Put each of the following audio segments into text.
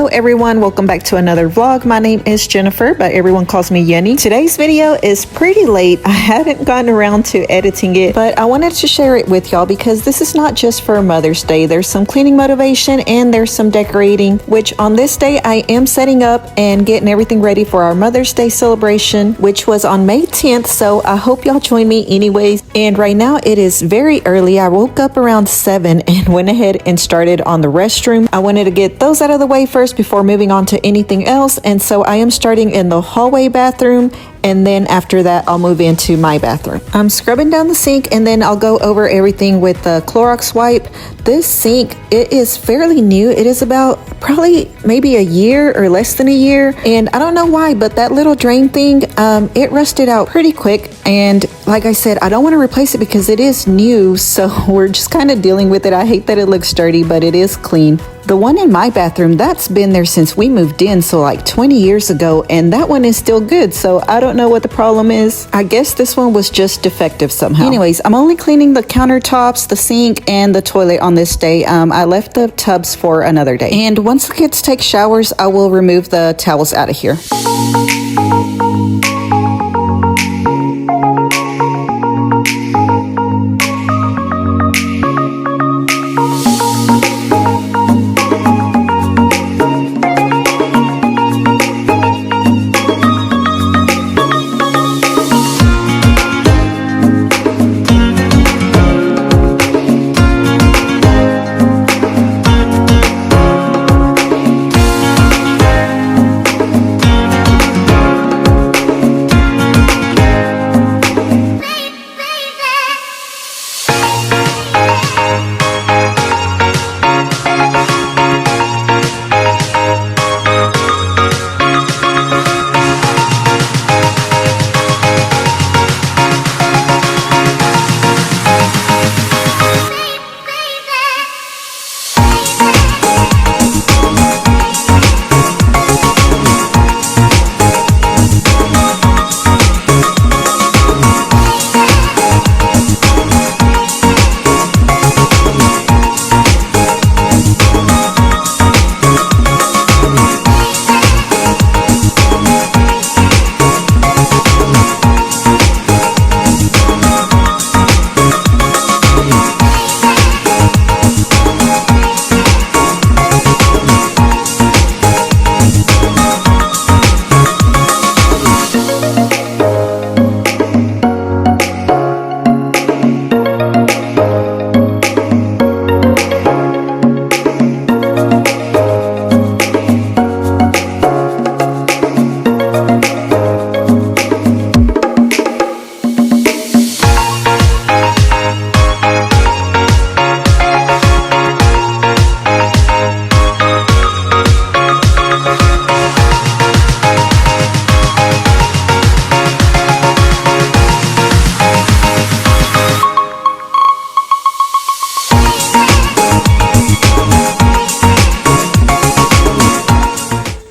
Hello everyone, welcome back to another vlog. My name is Jennifer, but everyone calls me Yenny. Today's video is pretty late. I hadn't gotten around to editing it, but I wanted to share it with y'all because this is not just for Mother's Day. There's some cleaning motivation and there's some decorating, which on this day I am setting up and getting everything ready for our Mother's Day celebration, which was on May 10th. So I hope y'all join me anyways. And right now it is very early. I woke up around 7 and went ahead and started on the restroom. I wanted to get those out of the way first before moving on to anything else, and so I am starting in the hallway bathroom, and then after that I'll move into my bathroom. I'm scrubbing down the sink and then I'll go over everything with the Clorox wipe. This sink, it is fairly new. It is about probably maybe a year or less than a year, and I don't know why, but that little drain thing, it rusted out pretty quick. And like I said, I don't want to replace it because it is new, so we're just kind of dealing with it. I hate that it looks dirty, but it is clean. The one in my bathroom, that's been there since we moved in, so like 20 years ago, and that one is still good, so I don't know what the problem is. I guess this one was just defective somehow. Anyways, I'm only cleaning the countertops, the sink, and the toilet on this day. I left the tubs for another day. And once the kids take showers, I will remove the towels out of here.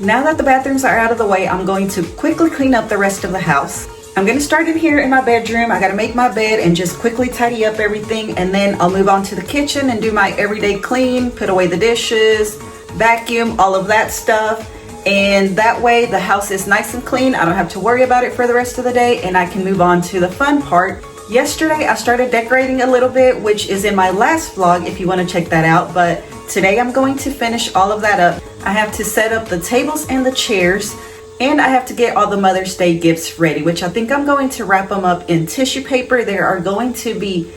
Now that the bathrooms are out of the way, I'm going to quickly clean up the rest of the house. I'm going to start in here in my bedroom. I got to make my bed and just quickly tidy up everything, and then I'll move on to the kitchen and do my everyday clean, put away the dishes, vacuum, all of that stuff. And that way the house is nice and clean. I don't have to worry about it for the rest of the day, and I can move on to the fun part. Yesterday I started decorating a little bit, which is in my last vlog if you want to check that out, but today I'm going to finish all of that up. I have to set up the tables and the chairs, and I have to get all the Mother's Day gifts ready, which I think I'm going to wrap them up in tissue paper. There are going to be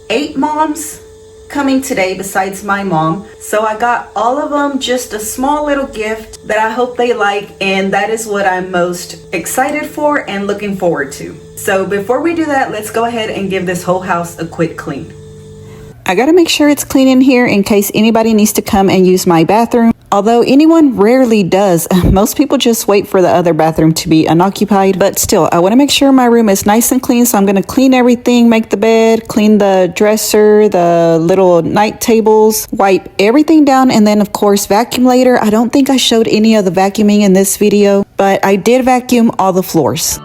8 moms coming today besides my mom, so I got all of them just a small little gift that I hope they like, and that is what I'm most excited for and looking forward to. So before we do that, let's go ahead and give this whole house a quick clean. I gotta make sure it's clean in here in case anybody needs to come and use my bathroom. Although anyone rarely does. Most people just wait for the other bathroom to be unoccupied. But still, I want to make sure my room is nice and clean. So I'm going to clean everything, make the bed, clean the dresser, the little night tables, wipe everything down, and then of course vacuum later. I don't think I showed any of the vacuuming in this video, but I did vacuum all the floors.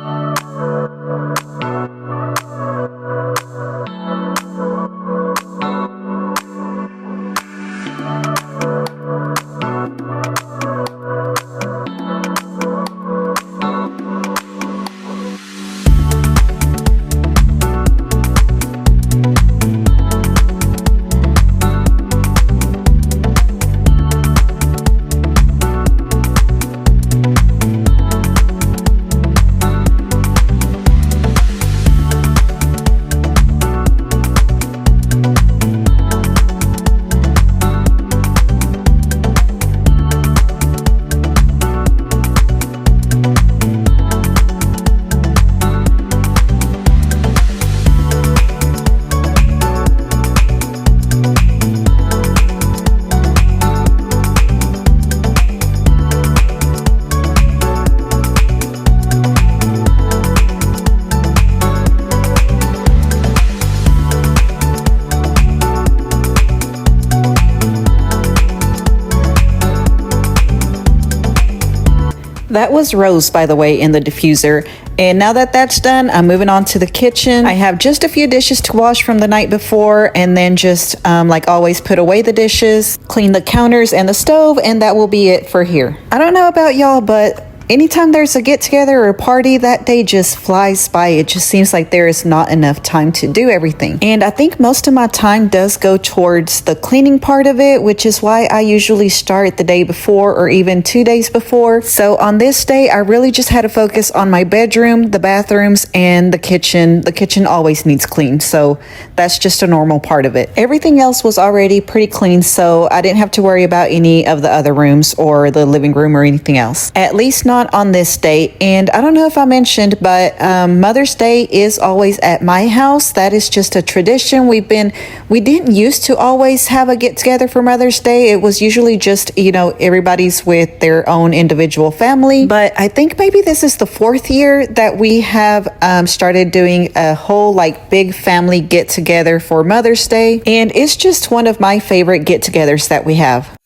That was Rose, by the way, in the diffuser. And now that that's done, I'm moving on to the kitchen. I have just a few dishes to wash from the night before, and then just like always, put away the dishes, clean the counters and the stove, and that will be it for here. I don't know about y'all, but anytime there's a get-together or a party, that day just flies by. It just seems like there is not enough time to do everything. And I think most of my time does go towards the cleaning part of it, which is why I usually start the day before or even 2 days before. So on this day, I really just had to focus on my bedroom, the bathrooms, and the kitchen. The kitchen always needs cleaned, so that's just a normal part of it. Everything else was already pretty clean, so I didn't have to worry about any of the other rooms or the living room or anything else. At least not on this day. And I don't know if I mentioned, but Mother's Day is always at my house. That is just a tradition. We didn't used to always have a get together for Mother's Day. It was usually just, everybody's with their own individual family. But I think maybe this is the 4th year that we have started doing a whole big family get together for Mother's Day. And it's just one of my favorite get togethers that we have.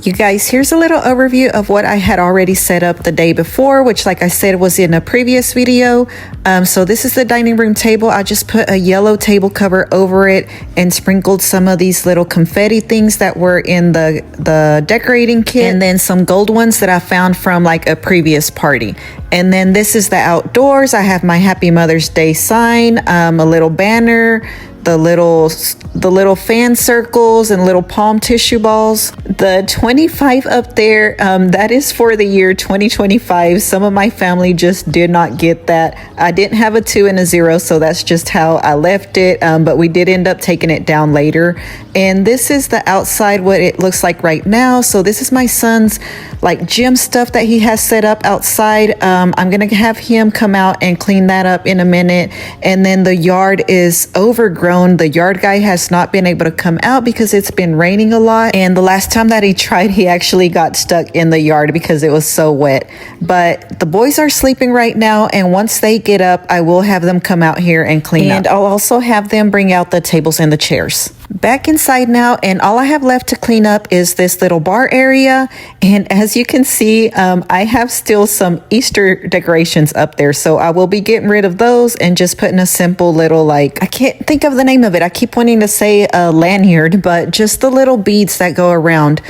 You guys, here's a little overview of what I had already set up the day before, which like I said was in a previous video. So this is the dining room table. I just put a yellow table cover over it and sprinkled some of these little confetti things that were in the decorating kit, and then some gold ones that I found from a previous party. And then this is the outdoors. I have my Happy Mother's Day sign, a little banner, the little fan circles and little palm tissue balls. The 25 up there, that is for the year 2025. Some of my family just did not get that. I didn't have a 2 and a 0, so that's just how I left it. But we did end up taking it down later. And this is the outside, what it looks like right now. So this is my son's gym stuff that he has set up outside. I'm gonna have him come out and clean that up in a minute. And then the yard is overgrown. The yard guy has not been able to come out because it's been raining a lot. And the last time that he tried, he actually got stuck in the yard because it was so wet. But the boys are sleeping right now, and once they get up, I will have them come out here and clean up. And I'll also have them bring out the tables and the chairs. Back inside now, and all I have left to clean up is this little bar area. And as you can see, I have still some Easter decorations up there, so I will be getting rid of those and just putting a simple little I can't think of the name of it. I keep wanting to say a lanyard, but just the little beads that go around.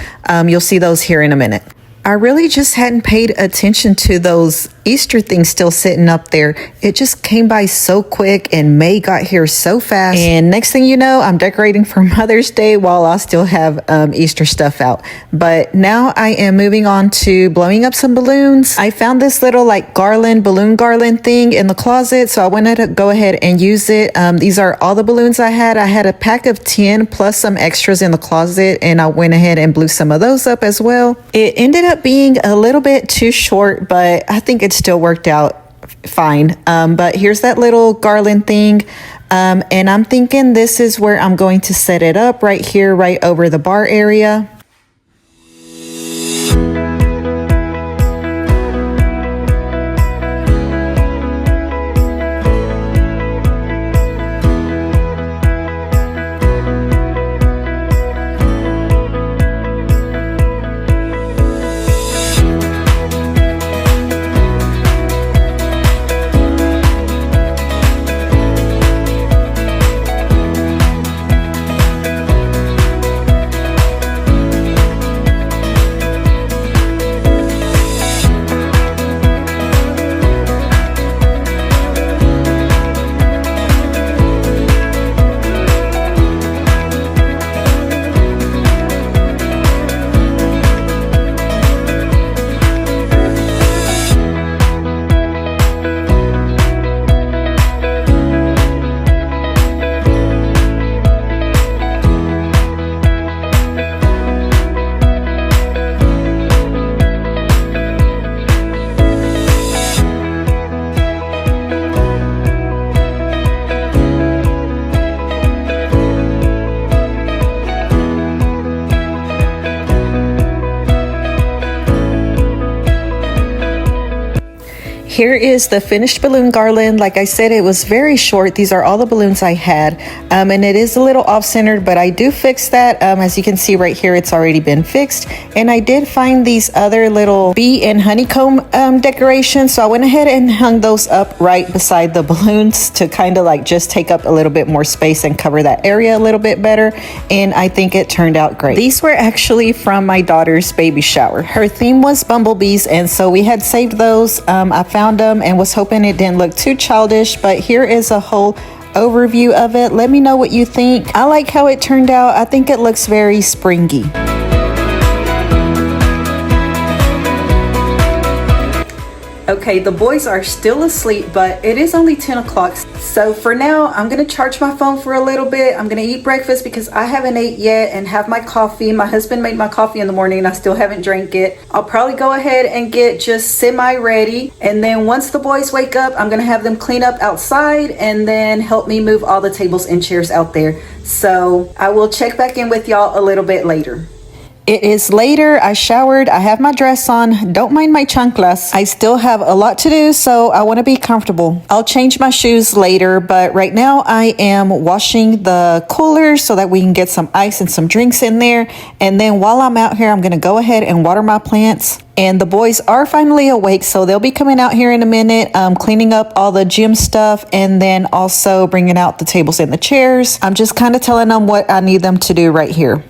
You'll see those here in a minute. I really just hadn't paid attention to those Easter things still sitting up there. It just came by so quick, and May got here so fast. And next thing you know, I'm decorating for Mother's Day while I still have Easter stuff out. But now I am moving on to blowing up some balloons. I found this little balloon garland thing in the closet, so I wanted to go ahead and use it. These are all the balloons I had. I had a pack of 10 plus some extras in the closet, and I went ahead and blew some of those up as well. It ended up being a little bit too short, but I think it still worked out fine. But here's that little garland thing, and I'm thinking this is where I'm going to set it up, right here, right over the bar area. Here is the finished balloon garland. Like I said, it was very short. These are all the balloons I had, and it is a little off-centered, but I do fix that. As you can see right here, it's already been fixed. And I did find these other little bee and honeycomb decorations, so I went ahead and hung those up right beside the balloons to kind of like just take up a little bit more space and cover that area a little bit better. And I think it turned out great. These were actually from my daughter's baby shower. Her theme was bumblebees, and so we had saved those. I found them and was hoping it didn't look too childish, but here is a whole overview of it. Let me know what you think. I like how it turned out. I think it looks very springy. Okay, the boys are still asleep, but it is only 10 o'clock. So for now, I'm gonna charge my phone for a little bit. I'm gonna eat breakfast because I haven't ate yet, and have my coffee. My husband made my coffee in the morning and I still haven't drank it. I'll probably go ahead and get just semi-ready. And then once the boys wake up, I'm gonna have them clean up outside and then help me move all the tables and chairs out there. So I will check back in with y'all a little bit later. It is later. I showered. I have my dress on. Don't mind my chanclas. I still have a lot to do, so I want to be comfortable. I'll change my shoes later, but right now I am washing the cooler so that we can get some ice and some drinks in there. And then while I'm out here, I'm going to go ahead and water my plants. And the boys are finally awake, so they'll be coming out here in a minute, cleaning up all the gym stuff, and then also bringing out the tables and the chairs. I'm just kind of telling them what I need them to do right here.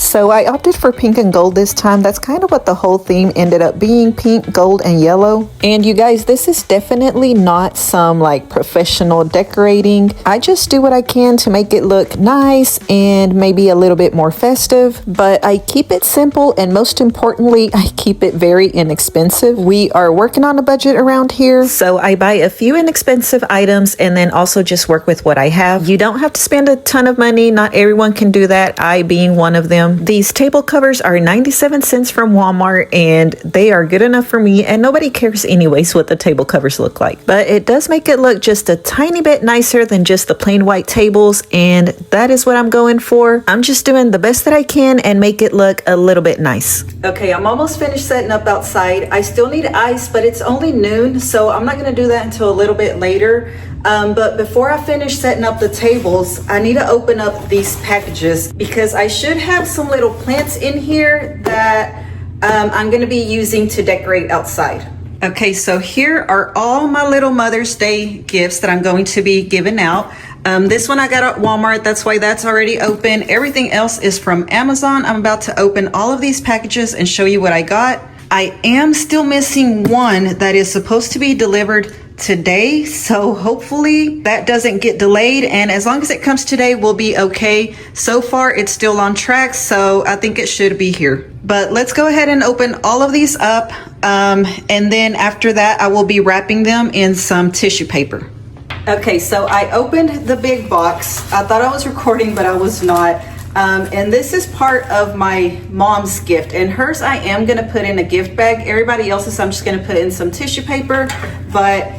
So I opted for pink and gold this time. That's kind of what the whole theme ended up being, pink, gold, and yellow. And you guys, this is definitely not some like professional decorating. I just do what I can to make it look nice and maybe a little bit more festive, but I keep it simple, and most importantly, I keep it very inexpensive. We are working on a budget around here, so I buy a few inexpensive items and then also just work with what I have. You don't have to spend a ton of money. Not everyone can do that, I being one of them. These table covers are 97 cents from Walmart, and they are good enough for me, and nobody cares anyways what the table covers look like. But it does make it look just a tiny bit nicer than just the plain white tables, and that is what I'm going for. I'm just doing the best that I can and make it look a little bit nice. Okay, I'm almost finished setting up outside. I still need ice, but it's only noon, so I'm not going to do that until a little bit later. But before I finish setting up the tables, I need to open up these packages because I should have some little plants in here that I'm going to be using to decorate outside. Okay, so here are all my little Mother's Day gifts that I'm going to be giving out. This one I got at Walmart, that's why that's already open. Everything else is from Amazon. I'm about to open all of these packages and show you what I got. I am still missing one that is supposed to be delivered today, so hopefully that doesn't get delayed, and as long as it comes today, we'll be okay. So far it's still on track, so I think it should be here. But let's go ahead and open all of these up, and then after that I will be wrapping them in some tissue paper. Okay, so I opened the big box. I thought I was recording, but I was not. And this is part of my mom's gift. And hers I am gonna put in a gift bag. Everybody else's I'm just gonna put in some tissue paper. But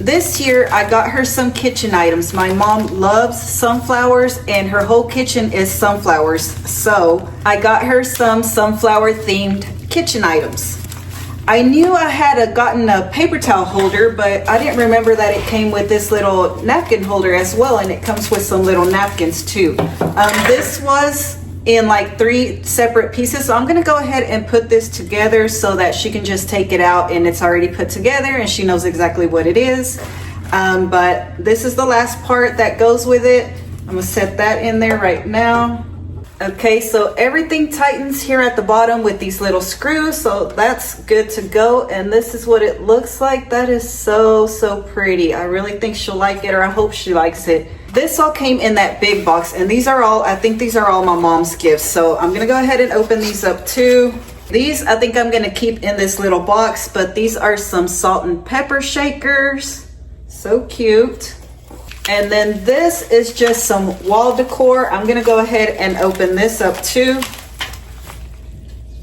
this year I got her some kitchen items. My mom loves sunflowers and her whole kitchen is sunflowers. So I got her some sunflower themed kitchen items. I knew I had gotten a paper towel holder, but I didn't remember that it came with this little napkin holder as well, and it comes with some little napkins too. This was in like 3 separate pieces, so I'm gonna go ahead and put this together so that she can just take it out and it's already put together and she knows exactly what it is. But this is the last part that goes with it. I'm gonna set that in there right now. Okay, so everything tightens here at the bottom with these little screws, so that's good to go. And this is what it looks like. That is so pretty. I really think she'll like it, or I hope she likes it. This all came in that big box, and these are all, I think these are all my mom's gifts. So I'm gonna go ahead and open these up too. These I think I'm gonna keep in this little box, but these are some salt and pepper shakers. So cute. And then this is just some wall decor. I'm gonna go ahead and open this up too.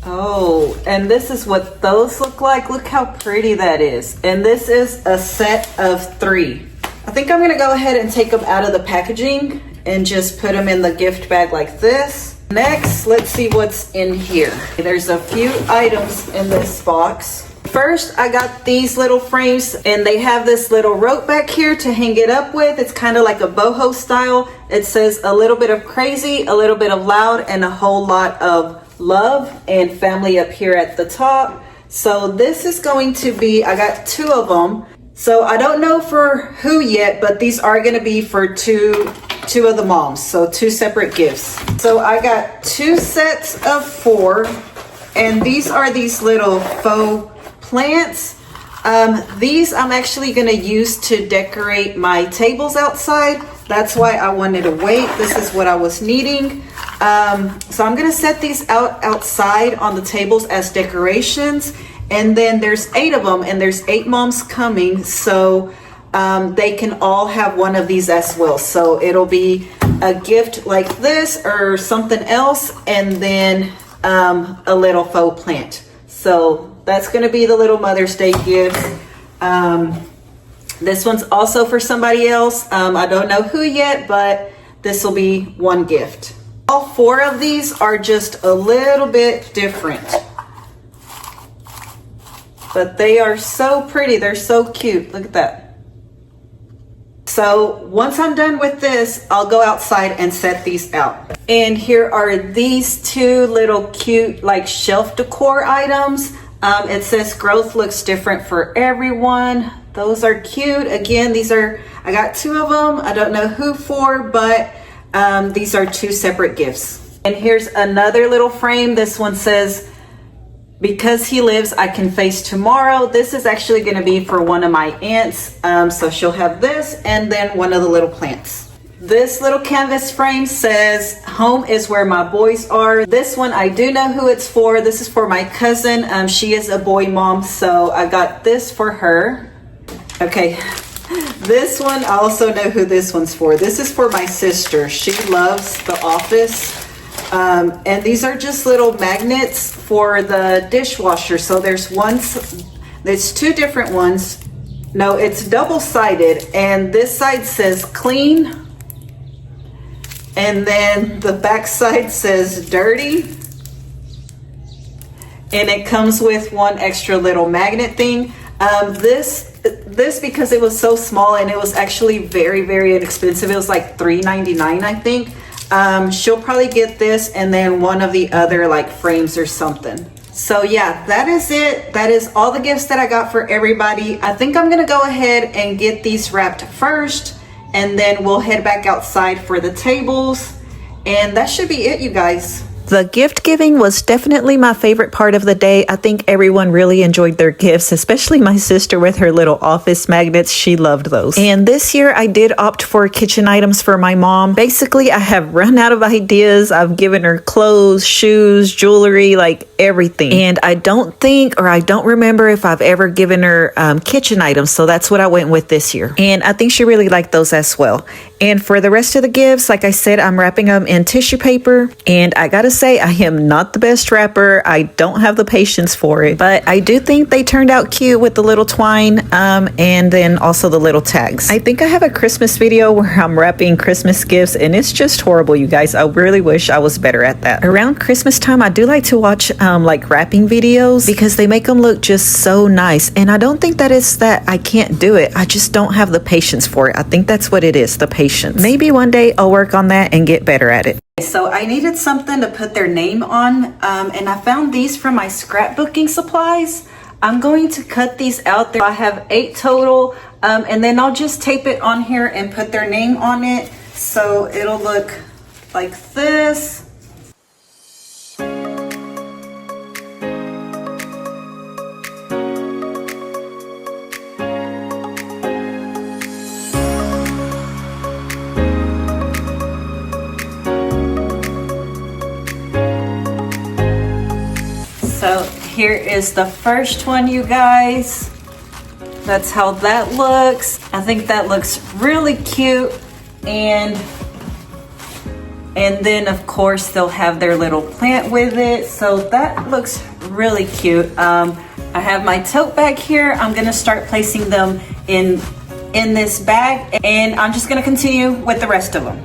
Oh, and this is what those look like. Look how pretty that is. And this is a set of 3. I think I'm gonna go ahead and take them out of the packaging and just put them in the gift bag like this. Next, let's see what's in here. There's a few items in this box. First, I got these little frames, and they have this little rope back here to hang it up with. It's kind of like a boho style. It says a little bit of crazy, a little bit of loud, and a whole lot of love and family up here at the top. So this is going to be, I got 2 of them. So I don't know for who yet, but these are going to be for two of the moms. So 2 separate gifts. So I got 2 sets of 4, and these are these little faux plants. These I'm actually going to use to decorate my tables outside. That's why I wanted to wait. This is what I was needing. So I'm going to set these outside on the tables as decorations. And then there's 8 of them, and there's 8 moms coming. So they can all have one of these as well. So it'll be a gift like this or something else, and then a little faux plant. So that's going to be the little Mother's Day gift. This one's also for somebody else. I don't know who yet, but this will be one gift. All 4 of these are just a little bit different, but they are so pretty. They're so cute. Look at that. So once I'm done with this, I'll go outside and set these out. And here are these 2 little cute like shelf decor items. It says growth looks different for everyone. Those are cute. Again, these are, I got 2 of them. I don't know who for, but these are 2 separate gifts. And here's another little frame. This one says, because he lives, I can face tomorrow. This is actually going to be for one of my aunts. So she'll have this and then one of the little plants. This little canvas frame says, home is where my boys are. This one, I do know who it's for. This is for my cousin. She is a boy mom, so I got this for her. Okay, this one, I also know who this one's for. This is for my sister. She loves The Office. And these are just little magnets for the dishwasher. So there's 2 different ones. No, it's double-sided, and this side says clean, and then the back side says dirty. And it comes with 1 extra little magnet thing. This because it was so small, and it was actually very inexpensive. It was like $3.99, I think. She'll probably get this and then one of the other like frames or something. So yeah, that is it. That is all the gifts that I got for everybody. I think I'm gonna go ahead and get these wrapped first, and then we'll head back outside for the tables, and that should be it, you guys. The gift giving was definitely my favorite part of the day. I think everyone really enjoyed their gifts, especially my sister with her little office magnets. She loved those. And this year I did opt for kitchen items for my mom. Basically, I have run out of ideas. I've given her clothes, shoes, jewelry, like everything. And I don't think, or I don't remember if I've ever given her kitchen items. So that's what I went with this year. And I think she really liked those as well. And for the rest of the gifts, like I said, I'm wrapping them in tissue paper. And I gotta say, I am not the best wrapper. I don't have the patience for it. But I do think they turned out cute with the little twine and then also the little tags. I think I have a Christmas video where I'm wrapping Christmas gifts and it's just horrible, you guys. I really wish I was better at that. Around Christmas time, I do like to watch like wrapping videos because they make them look just so nice. And I don't think that it's that I can't do it. I just don't have the patience for it. I think that's what it is, the patience. Maybe one day I'll work on that and get better at it. So I needed something to put their name on, and I found these from my scrapbooking supplies. I'm going to cut these out there. I have 8 total, and then I'll just tape it on here and put their name on it. So it'll look like this. So here is the first one, you guys. That's how that looks. I think that looks really cute. And then of course they'll have their little plant with it. So that looks really cute. I have my tote bag here. I'm gonna start placing them in this bag, and I'm just gonna continue with the rest of them.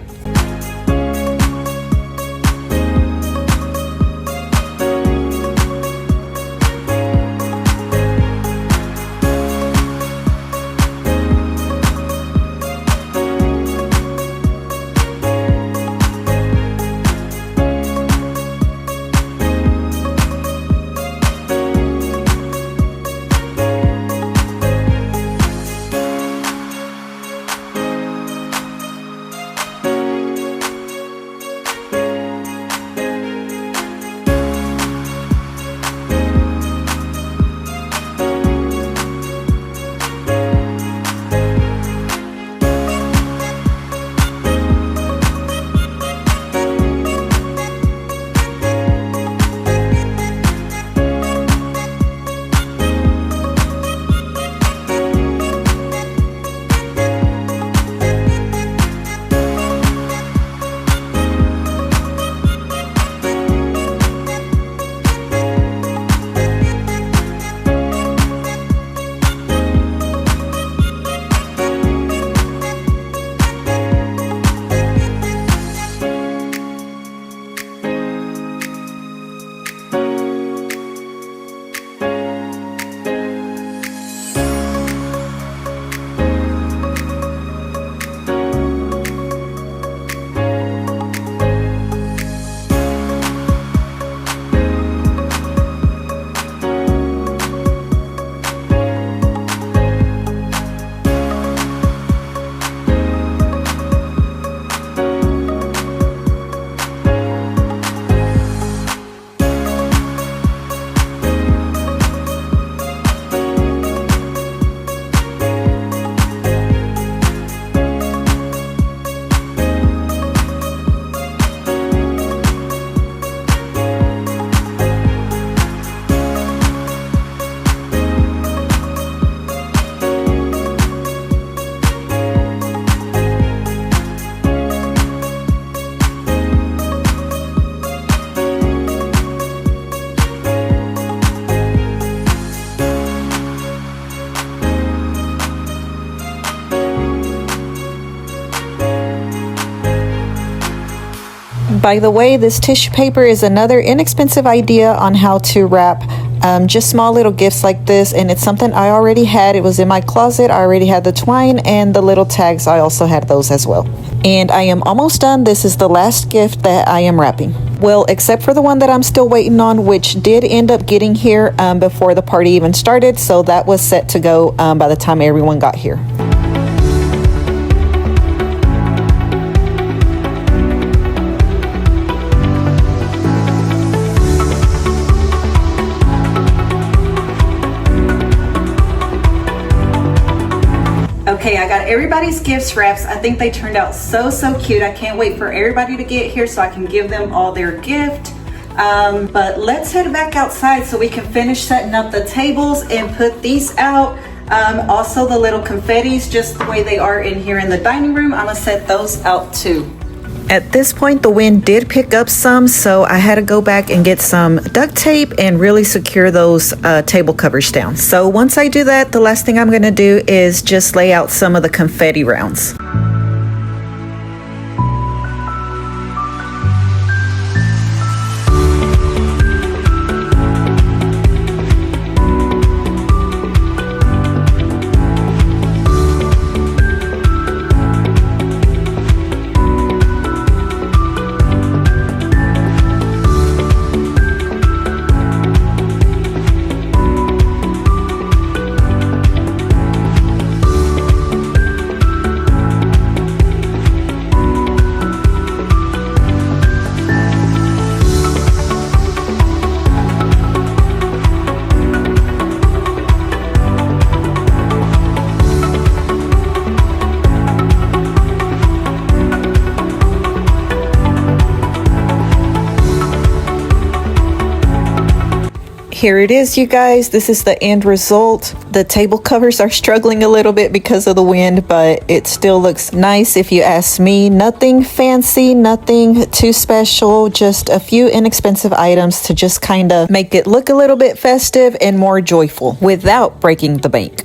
By the way, this tissue paper is another inexpensive idea on how to wrap just small little gifts like this, and it's something I already had. It was in my closet. I already had the twine and the little tags. I also had those as well. And I am almost done. This is the last gift that I am wrapping. Well, except for the one that I'm still waiting on, which did end up getting here before the party even started. So that was set to go by the time everyone got here. everybody's gifts wraps. I think they turned out so cute. I can't wait for everybody to get here so I can give them all their gift. But let's head back outside so we can finish setting up the tables and put these out. Also the little confettis, just the way they are in here in the dining room, I'm gonna set those out too. At this point, the wind did pick up some, so I had to go back and get some duct tape and really secure those table covers down. So once I do that, the last thing I'm gonna do is just lay out some of the confetti rounds. Here it is, you guys. This is the end result. The table covers are struggling a little bit because of the wind, but it still looks nice if you ask me. Nothing fancy, nothing too special, just a few inexpensive items to just kind of make it look a little bit festive and more joyful without breaking the bank.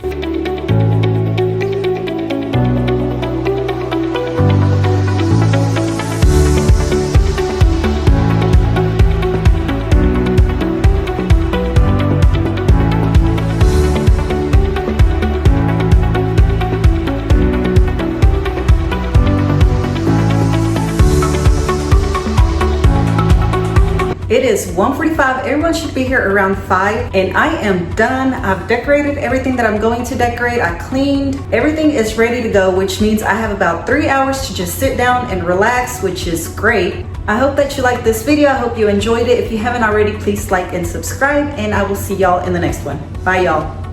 It is 1:45. Everyone should be here around 5, and I am done. I've decorated everything that I'm going to decorate. I cleaned. Everything is ready to go, which means I have about 3 hours to just sit down and relax, which is great. I hope that you liked this video. I hope you enjoyed it. If you haven't already, please like and subscribe, and I will see y'all in the next one. Bye, y'all.